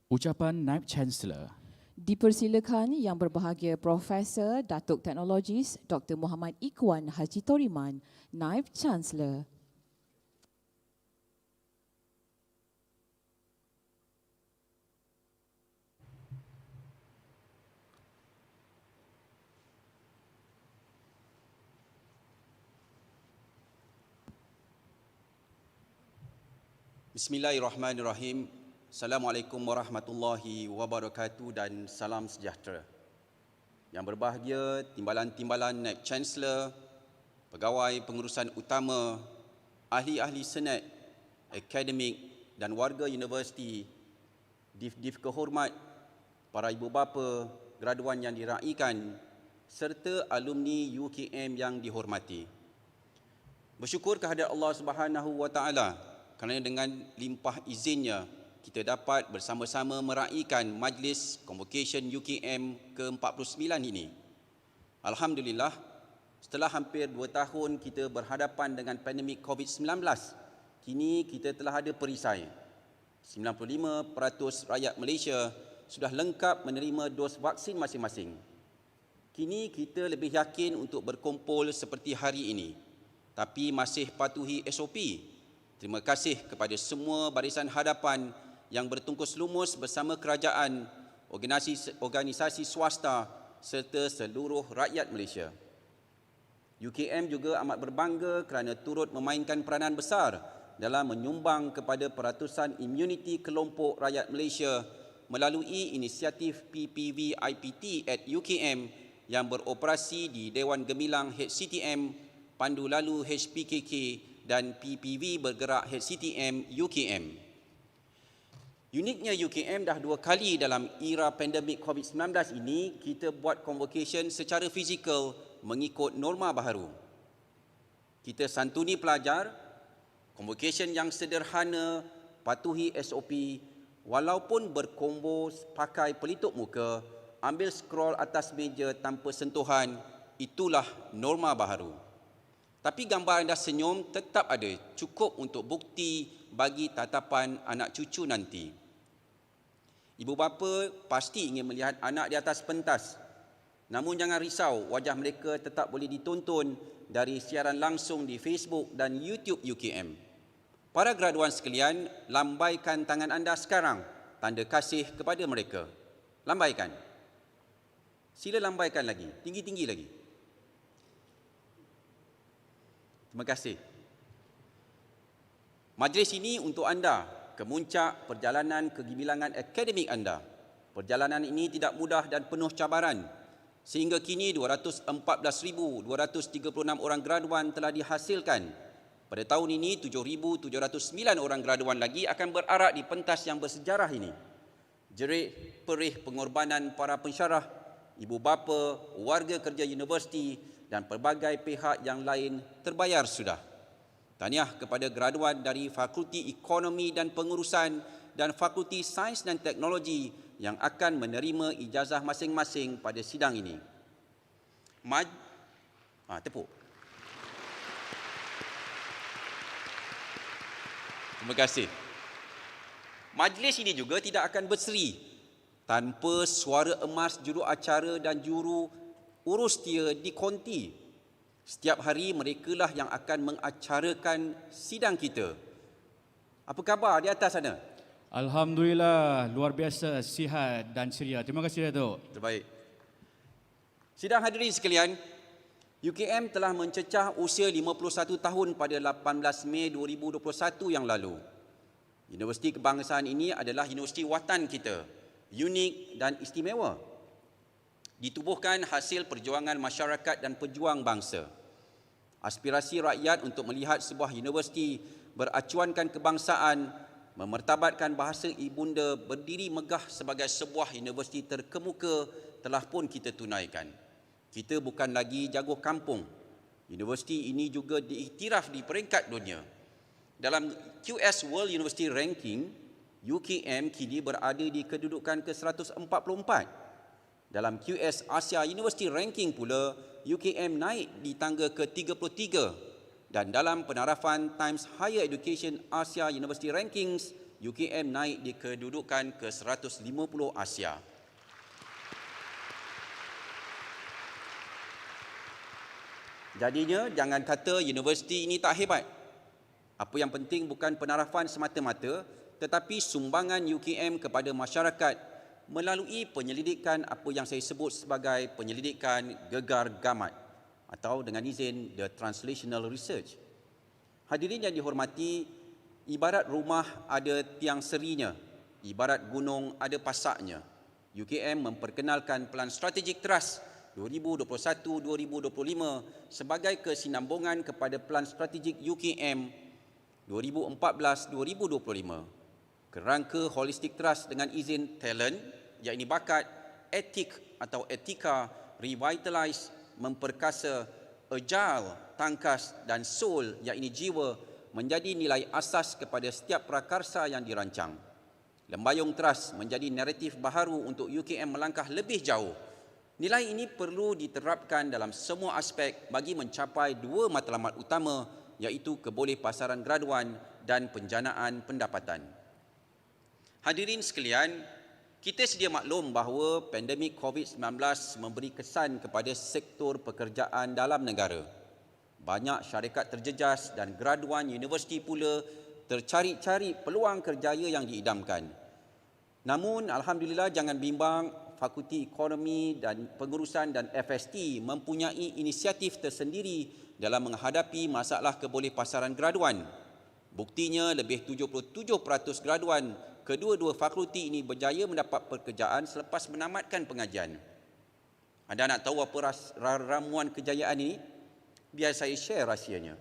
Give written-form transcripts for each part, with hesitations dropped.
Ucapan Naib Chancellor. Dipersilakan Yang Berbahagia Profesor Datuk Teknologis Dr. Muhammad Ikhwan Haji Toriman, Naib Chancellor. Bismillahirrahmanirrahim. Assalamualaikum warahmatullahi wabarakatuh dan salam sejahtera. Yang berbahagia Timbalan-Timbalan Naib Chancellor, Pegawai Pengurusan Utama, Ahli-Ahli Senat, Akademik dan warga universiti, Div-Div kehormat, para ibu bapa, graduan yang diraikan, serta alumni UKM yang dihormati. Bersyukur kehadirat Allah Subhanahu wa Taala kerana dengan limpah izinnya kita dapat bersama-sama meraikan Majlis Convocation UKM ke-49 ini. Alhamdulillah, setelah hampir 2 tahun kita berhadapan dengan pandemik COVID-19, kini kita telah ada perisai. 95% rakyat Malaysia sudah lengkap menerima dos vaksin masing-masing. Kini kita lebih yakin untuk berkumpul seperti hari ini, tapi masih patuhi SOP. Terima kasih kepada semua barisan hadapan yang bertungkus lumus bersama kerajaan, organisasi swasta serta seluruh rakyat Malaysia. UKM juga amat berbangga kerana turut memainkan peranan besar dalam menyumbang kepada peratusan imuniti kelompok rakyat Malaysia melalui inisiatif PPV IPT at UKM yang beroperasi di Dewan Gemilang HCTM, Pandu Lalu HPKK dan PPV bergerak HCTM UKM. Uniknya UKM dah 2 kali dalam era pandemik COVID-19 ini kita buat convocation secara fizikal mengikut norma baharu. Kita santuni pelajar, convocation yang sederhana, patuhi SOP, walaupun berkombo pakai pelitup muka, ambil scroll atas meja tanpa sentuhan, itulah norma baharu. Tapi gambar anda senyum tetap ada, cukup untuk bukti bagi tatapan anak cucu nanti. Ibu bapa pasti ingin melihat anak di atas pentas. Namun jangan risau, wajah mereka tetap boleh ditonton dari siaran langsung di Facebook dan YouTube UKM. Para graduan sekalian, lambaikan tangan anda sekarang, tanda kasih kepada mereka. Lambaikan. Sila lambaikan lagi, tinggi-tinggi lagi. Terima kasih. Majlis ini untuk anda, kemuncak perjalanan kegemilangan akademik anda. Perjalanan ini tidak mudah dan penuh cabaran. Sehingga kini 214,236 orang graduan telah dihasilkan. Pada tahun ini 7,709 orang graduan lagi akan berarak di pentas yang bersejarah ini. Jerit perih pengorbanan para pensyarah, ibu bapa, warga kerja universiti dan pelbagai pihak yang lain terbayar sudah. Tahniah kepada graduan dari Fakulti Ekonomi dan Pengurusan dan Fakulti Sains dan Teknologi yang akan menerima ijazah masing-masing pada sidang ini. Tepuk. Terima kasih. Majlis ini juga tidak akan berseri tanpa suara emas juruacara dan juru urus dia di konti. Setiap hari merekalah yang akan mengacarakan sidang kita. Apa khabar di atas sana? Alhamdulillah, luar biasa, sihat dan ceria. Terima kasih, Datuk. Terbaik. Sidang hadirin sekalian, UKM telah mencecah usia 51 tahun pada 18 Mei 2021 yang lalu. Universiti Kebangsaan ini adalah universiti watan kita, unik dan istimewa. Ditubuhkan hasil perjuangan masyarakat dan pejuang bangsa. Aspirasi rakyat untuk melihat sebuah universiti beracuankan kebangsaan, memertabatkan bahasa ibunda, berdiri megah sebagai sebuah universiti terkemuka telah pun kita tunaikan. Kita bukan lagi jago kampung. Universiti ini juga diiktiraf di peringkat dunia. Dalam QS World University Ranking, UKM kini berada di kedudukan ke-144. Dalam QS Asia University Ranking pula, UKM naik di tangga ke-33 dan dalam penarafan Times Higher Education Asia University Rankings, UKM naik di kedudukan ke-150 Asia. Jadinya jangan kata universiti ini tak hebat. Apa yang penting bukan penarafan semata-mata, tetapi sumbangan UKM kepada masyarakat melalui penyelidikan apa yang saya sebut sebagai penyelidikan gegar gamat atau dengan izin the translational research. Hadirin yang dihormati, ibarat rumah ada tiang serinya, ibarat gunung ada pasaknya. UKM memperkenalkan Pelan Strategik Trust 2021-2025 sebagai kesinambungan kepada Pelan Strategik UKM 2014-2025. Kerangka Holistic Trust dengan izin talent, iaitu bakat, etik atau etika, revitalize, memperkasa, agile, tangkas dan soul, iaitu jiwa, menjadi nilai asas kepada setiap prakarsa yang dirancang. Lembayung Trust menjadi naratif baharu untuk UKM melangkah lebih jauh. Nilai ini perlu diterapkan dalam semua aspek bagi mencapai dua matlamat utama, iaitu kebolehpasaran graduan dan penjanaan pendapatan. Hadirin sekalian, kita sedia maklum bahawa pandemik COVID-19 memberi kesan kepada sektor pekerjaan dalam negara. Banyak syarikat terjejas dan graduan universiti pula tercari-cari peluang kerjaya yang diidamkan. Namun, alhamdulillah jangan bimbang, Fakulti Ekonomi dan Pengurusan dan FST mempunyai inisiatif tersendiri dalam menghadapi masalah kebolehpasaran graduan. Buktinya, lebih 77% graduan kedua-dua fakulti ini berjaya mendapat pekerjaan selepas menamatkan pengajian. Anda nak tahu apa ramuan kejayaan ini? Biar saya share rahsianya.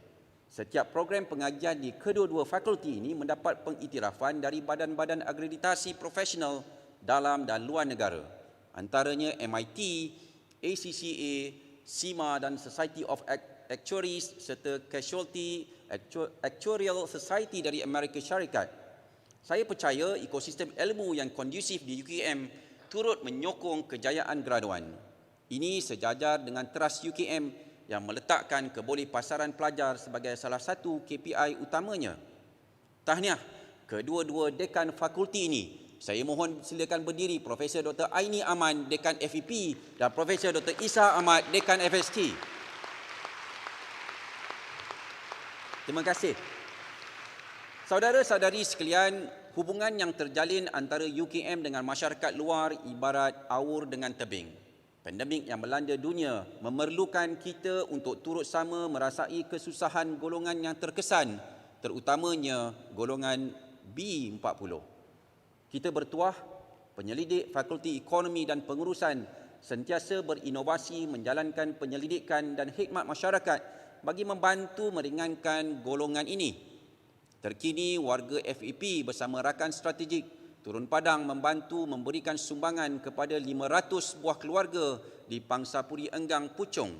Setiap program pengajian di kedua-dua fakulti ini mendapat pengiktirafan dari badan-badan akreditasi profesional dalam dan luar negara. Antaranya MIT, ACCA, SEMA dan Society of Actuaries serta Casualty Actuarial Society dari Amerika Syarikat. Saya percaya ekosistem ilmu yang kondusif di UKM turut menyokong kejayaan graduan. Ini sejajar dengan Trust UKM yang meletakkan kebolehpasaran pelajar sebagai salah satu KPI utamanya. Tahniah kedua-dua dekan fakulti ini. Saya mohon silakan berdiri Profesor Dr. Aini Aman, Dekan FEP dan Profesor Dr. Isa Ahmad, Dekan FST. Terima kasih. Saudara-saudari sekalian, hubungan yang terjalin antara UKM dengan masyarakat luar ibarat aur dengan tebing. Pandemik yang melanda dunia memerlukan kita untuk turut sama merasai kesusahan golongan yang terkesan, terutamanya golongan B40. Kita bertuah, penyelidik Fakulti Ekonomi dan Pengurusan sentiasa berinovasi menjalankan penyelidikan dan khidmat masyarakat bagi membantu meringankan golongan ini. Terkini, warga FEP bersama rakan strategik turun padang membantu memberikan sumbangan kepada 500 buah keluarga di Pangsapuri Enggang, Puchong.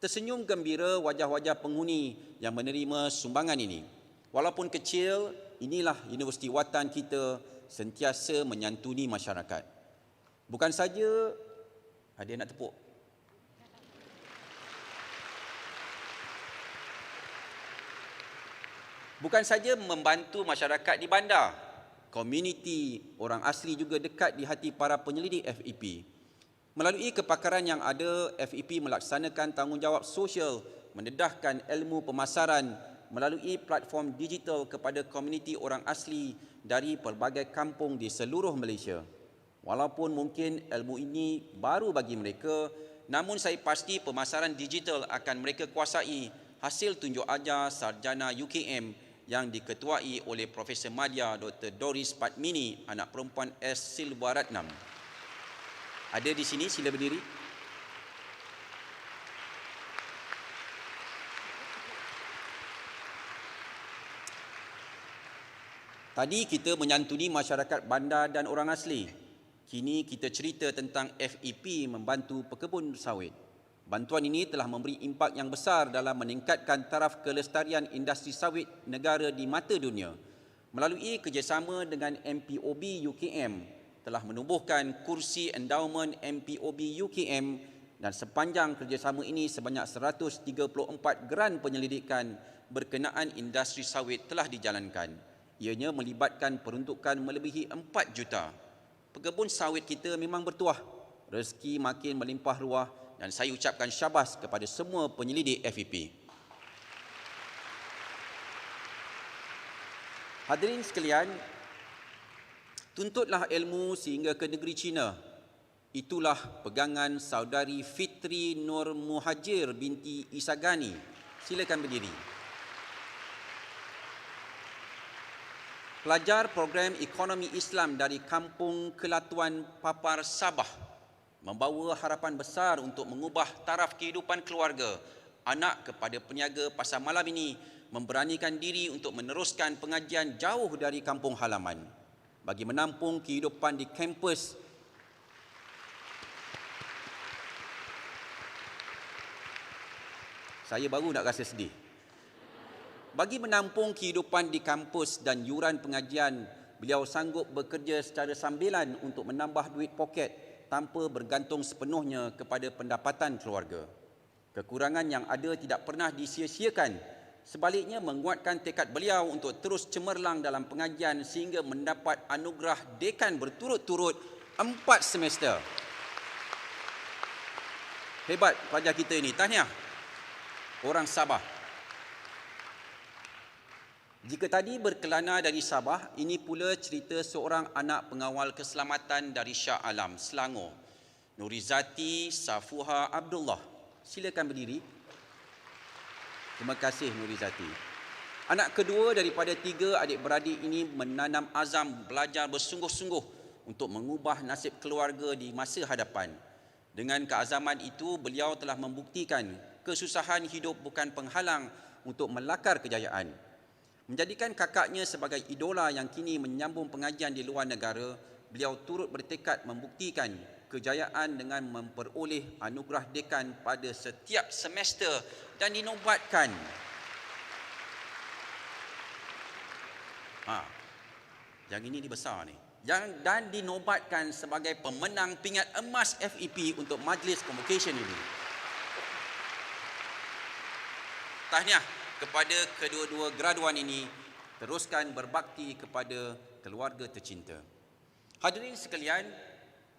Tersenyum gembira wajah-wajah penghuni yang menerima sumbangan ini. Walaupun kecil, inilah Universiti Watan kita sentiasa menyantuni masyarakat. Bukan saja, ada yang nak tepuk? Bukan saja membantu masyarakat di bandar, komuniti orang asli juga dekat di hati para penyelidik FEP. Melalui kepakaran yang ada, FEP melaksanakan tanggungjawab sosial, mendedahkan ilmu pemasaran melalui platform digital kepada komuniti orang asli dari pelbagai kampung di seluruh Malaysia. Walaupun mungkin ilmu ini baru bagi mereka, namun saya pasti pemasaran digital akan mereka kuasai hasil tunjuk ajar sarjana UKM yang diketuai oleh Profesor Madya Dr. Doris Padmini, anak perempuan S. Silwaratnam. Ada di sini, sila berdiri. Tadi kita menyantuni masyarakat bandar dan orang asli. Kini kita cerita tentang FEP membantu pekebun sawit. Bantuan ini telah memberi impak yang besar dalam meningkatkan taraf kelestarian industri sawit negara di mata dunia. Melalui kerjasama dengan MPOB UKM, telah menubuhkan kursi endowment MPOB UKM dan sepanjang kerjasama ini sebanyak 134 geran penyelidikan berkenaan industri sawit telah dijalankan. Ianya melibatkan peruntukan melebihi 4 juta. Pekebun sawit kita memang bertuah. Rezeki makin melimpah ruah dan saya ucapkan syabas kepada semua penyelidik FEP. Hadirin sekalian, tuntutlah ilmu sehingga ke negeri China. Itulah pegangan saudari Fitri Nur Muhajir binti Isagani. Silakan berdiri. Pelajar program Ekonomi Islam dari Kampung Kelatuan Papar, Sabah membawa harapan besar untuk mengubah taraf kehidupan keluarga. Anak kepada peniaga pasar malam ini memberanikan diri untuk meneruskan pengajian jauh dari kampung halaman bagi menampung kehidupan di kampus. Saya baru nak rasa sedih. Bagi menampung kehidupan di kampus dan yuran pengajian, beliau sanggup bekerja secara sambilan untuk menambah duit poket tanpa bergantung sepenuhnya kepada pendapatan keluarga. Kekurangan yang ada tidak pernah disia-siakan. Sebaliknya menguatkan tekad beliau untuk terus cemerlang dalam pengajian sehingga mendapat anugerah dekan berturut-turut 4 semester. Hebat pelajar kita ini, tahniah. Orang Sabah. Jika tadi berkelana dari Sabah, ini pula cerita seorang anak pengawal keselamatan dari Shah Alam, Selangor, Nurizati Safuha Abdullah. Silakan berdiri. Terima kasih Nurizati. Anak kedua daripada 3 adik-beradik ini menanam azam belajar bersungguh-sungguh untuk mengubah nasib keluarga di masa hadapan. Dengan keazaman itu, beliau telah membuktikan kesusahan hidup bukan penghalang untuk melakar kejayaan. Menjadikan kakaknya sebagai idola yang kini menyambung pengajian di luar negara, beliau turut bertekad membuktikan kejayaan dengan memperoleh anugerah dekan pada setiap semester dan dinobatkan. Yang ini besar ni. Dan dinobatkan sebagai pemenang pingat emas FEP untuk Majlis Convocation ini. Tahniah kepada kedua-dua graduan ini, teruskan berbakti kepada keluarga tercinta. Hadirin sekalian,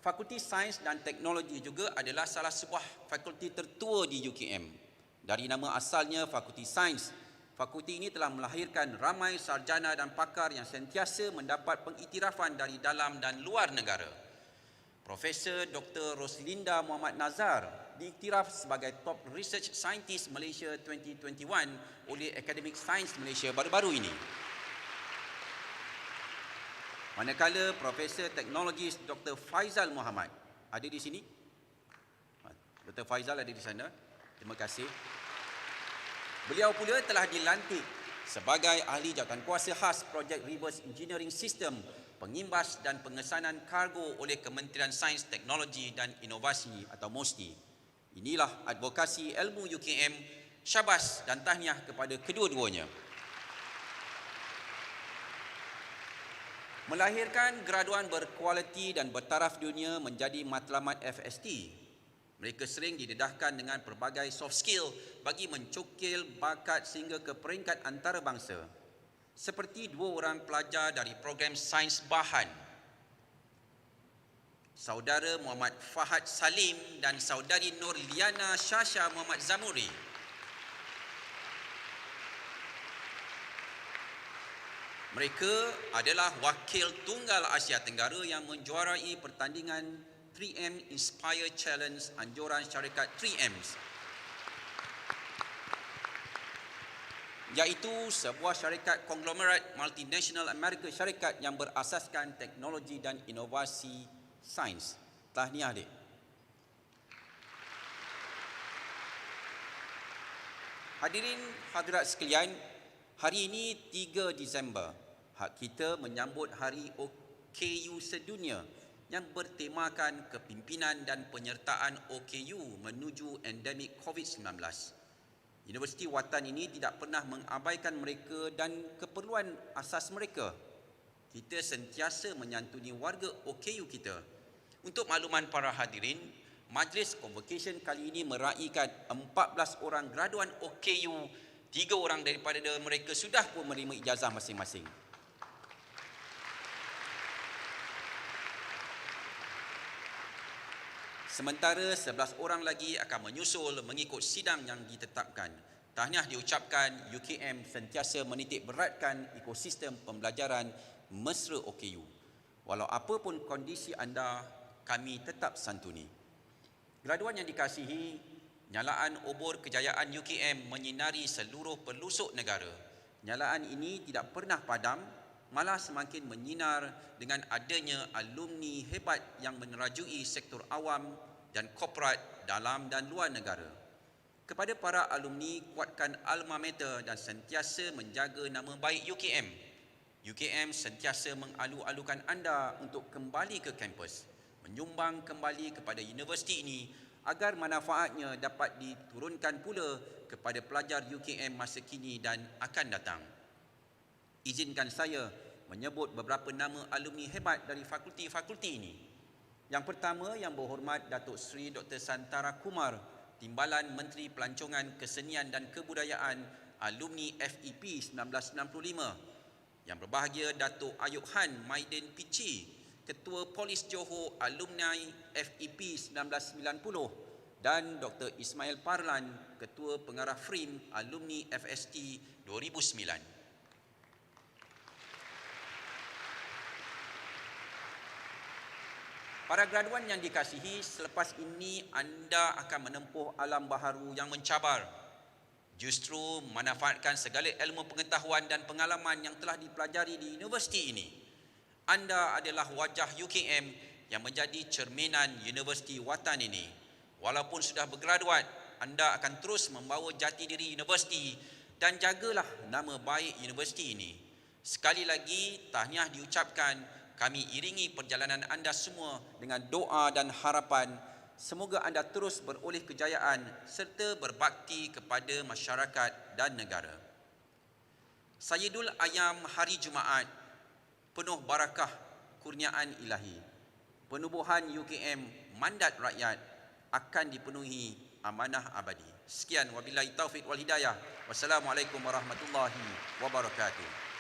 Fakulti Sains dan Teknologi juga adalah salah sebuah fakulti tertua di UKM. Dari nama asalnya Fakulti Sains, fakulti ini telah melahirkan ramai sarjana dan pakar yang sentiasa mendapat pengiktirafan dari dalam dan luar negara. Profesor Dr. Roslinda Muhammad Nazar diiktiraf sebagai Top Research Scientist Malaysia 2021 oleh Academic Science Malaysia baru-baru ini. Manakala Profesor Teknologis Dr. Faizal Muhammad ada di sini. Dr. Faizal ada di sana. Terima kasih. Beliau pula telah dilantik sebagai ahli jawatankuasa khas projek Reverse Engineering System, pengimbas dan pengesanan kargo oleh Kementerian Sains, Teknologi dan Inovasi atau MOSTI. Inilah advokasi ilmu UKM. Syabas dan tahniah kepada kedua-duanya. Melahirkan graduan berkualiti dan bertaraf dunia menjadi matlamat FST. Mereka sering didedahkan dengan pelbagai soft skill bagi mencokil bakat sehingga ke peringkat antarabangsa. Seperti 2 orang pelajar dari program Sains Bahan, Saudara Muhammad Fahad Salim dan Saudari Nur Liana Shasha Muhammad Zamuri. Mereka adalah wakil tunggal Asia Tenggara yang menjuarai pertandingan 3M Inspire Challenge anjuran syarikat 3Ms, iaitu sebuah syarikat konglomerat multinasional Amerika Syarikat yang berasaskan teknologi dan inovasi sains. Tahniah adik. Hadirin hadirat sekalian, hari ini 3 Disember, hak kita menyambut Hari OKU sedunia yang bertemakan kepimpinan dan penyertaan OKU menuju endemik COVID-19. Universiti Watan ini tidak pernah mengabaikan mereka dan keperluan asas mereka. Kita sentiasa menyantuni warga OKU kita. Untuk makluman para hadirin, Majlis Convocation kali ini meraikan 14 orang graduan OKU, 3 orang daripada mereka sudah pun menerima ijazah masing-masing. Sementara 11 orang lagi akan menyusul mengikut sidang yang ditetapkan. Tahniah diucapkan, UKM sentiasa menitik beratkan ekosistem pembelajaran mesra OKU. Walau apapun kondisi anda, kami tetap santuni. Graduan yang dikasihi, nyalaan obor kejayaan UKM menyinari seluruh pelosok negara. Nyalaan ini tidak pernah padam, malah semakin menyinar dengan adanya alumni hebat yang menerajui sektor awam dan korporat dalam dan luar negara. Kepada para alumni, kuatkan alma mater dan sentiasa menjaga nama baik UKM. UKM sentiasa mengalu-alukan anda untuk kembali ke kampus, menyumbang kembali kepada universiti ini agar manfaatnya dapat diturunkan pula kepada pelajar UKM masa kini dan akan datang. Izinkan saya menyebut beberapa nama alumni hebat dari fakulti-fakulti ini. Yang pertama, Yang Berhormat Datuk Seri Dr. Santara Kumar, Timbalan Menteri Pelancongan Kesenian dan Kebudayaan, alumni FEP 1965. Yang berbahagia Datuk Ayub Han Maidin Pichi, Ketua Polis Johor, alumni FEP 1990, dan Dr. Ismail Parlan, Ketua Pengarah FRIM, alumni FST 2009. Para graduan yang dikasihi, selepas ini anda akan menempuh alam baharu yang mencabar. Justru manfaatkan segala ilmu pengetahuan dan pengalaman yang telah dipelajari di universiti ini. Anda adalah wajah UKM yang menjadi cerminan universiti watan ini. Walaupun sudah bergraduat, anda akan terus membawa jati diri universiti dan jagalah nama baik universiti ini. Sekali lagi, tahniah diucapkan. Kami iringi perjalanan anda semua dengan doa dan harapan. Semoga anda terus beroleh kejayaan serta berbakti kepada masyarakat dan negara. Sayyidul Ayam hari Jumaat, penuh barakah kurniaan ilahi. Penubuhan UKM mandat rakyat akan dipenuhi amanah abadi. Sekian, wabillahi taufiq wal hidayah. Wassalamualaikum warahmatullahi wabarakatuh.